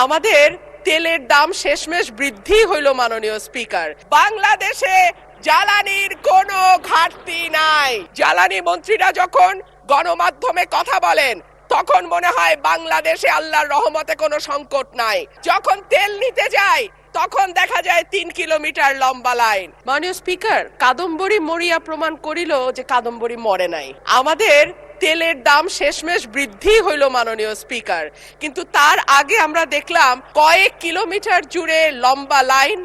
আমাদের তেলের দাম শেষমেশ বৃদ্ধি হইল মাননীয় স্পিকার। বাংলাদেশে জ্বালানির কোনো ঘাটতি নাই। জ্বালানি মন্ত্রীরা যখন গণমাধ্যমে কথা বলেন তখন মনে হয় বাংলাদেশে আল্লাহর রহমতে কোনো সংকট নাই। যখন তেল নিতে যায় তখন দেখা যায় 3 কিলোমিটার লম্বা লাইন। মাননীয় স্পিকার, কাদম্বরী মরিয়া প্রমাণ করিল যে কাদম্বরী মরে নাই। আমাদের তেলের দাম শেষমেশ বৃদ্ধি হইল মাননীয় স্পিকার, কিন্তু তার আগে আমরা দেখলাম কয়েক কিলোমিটার জুড়ে লম্বা লাইন।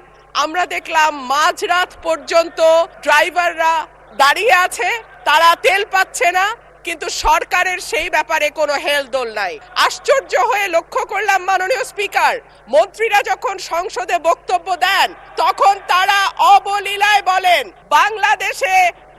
আমরা দেখলাম মাঝরাত পর্যন্ত ড্রাইভাররা দাঁড়িয়ে আছে, তারা তেল পাচ্ছে না, কিন্তু সরকারের সেই ব্যাপারে কোনো হেলদোল নাই। আশ্চর্য হয়ে লক্ষ্য করলাম মাননীয় স্পিকার, মন্ত্রীরা যখন সংসদে বক্তব্য দেন তখন তারা অবলীলায় বলেন বাংলাদেশে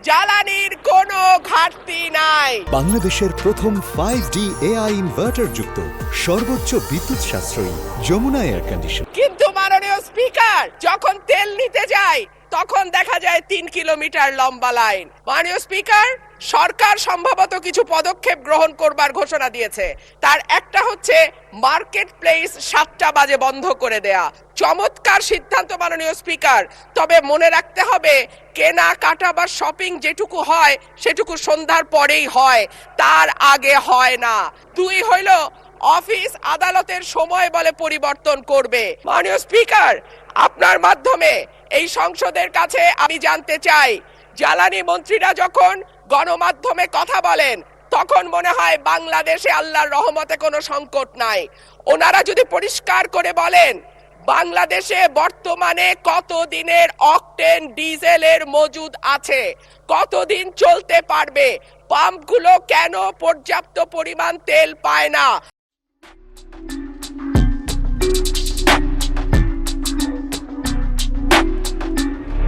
জ্বালানির কোনো ঘাটতি নাই। বাংলাদেশের প্রথম 5D AI ইনভার্টার যুক্ত সর্বোচ্চ বিদ্যুৎ সাশ্রয়ী যমুনা এয়ার কন্ডিশন। কিন্তু মাননীয় স্পিকার, যখন তেল নিতে যায় তখন দেখা যায় 3 কিলোমিটার লম্বা লাইন। মাননীয় স্পিকার, সরকার সম্ভবত কিছু পদক্ষেপ গ্রহণ করবার ঘোষণা দিয়েছে। তার একটা হচ্ছে মার্কেট প্লেস 7টা বাজে বন্ধ করে দেয়া। চমৎকার সিদ্ধান্ত মাননীয় স্পিকার, তবে মনে রাখতে হবে কেনা কাটা বা শপিং যেটুকু হয় সেটুকু সন্ধ্যার পরেই হয়, তার আগে হয় না। 2 হইল অফিস আদালতের সময় বলে পরিবর্তন করবে। মাননীয় স্পিকার, আপনার মাধ্যমে এই সংসদের কাছে আমি জানতে চাই, জ্বালানি মন্ত্রীরা যখন গণমাধ্যমে কথা বলেন তখন মনে হয় বাংলাদেশে আল্লাহর রহমতে কোনো সংকট নাই। ওনারা যদি পরিষ্কার করে বলেন বাংলাদেশে বর্তমানে কত দিনের অকটেন ডিজেলের মজুদ আছে, কতদিন চলতে পারবে, পাম্পগুলো কেন পর্যাপ্ত পরিমাণ তেল পায় না,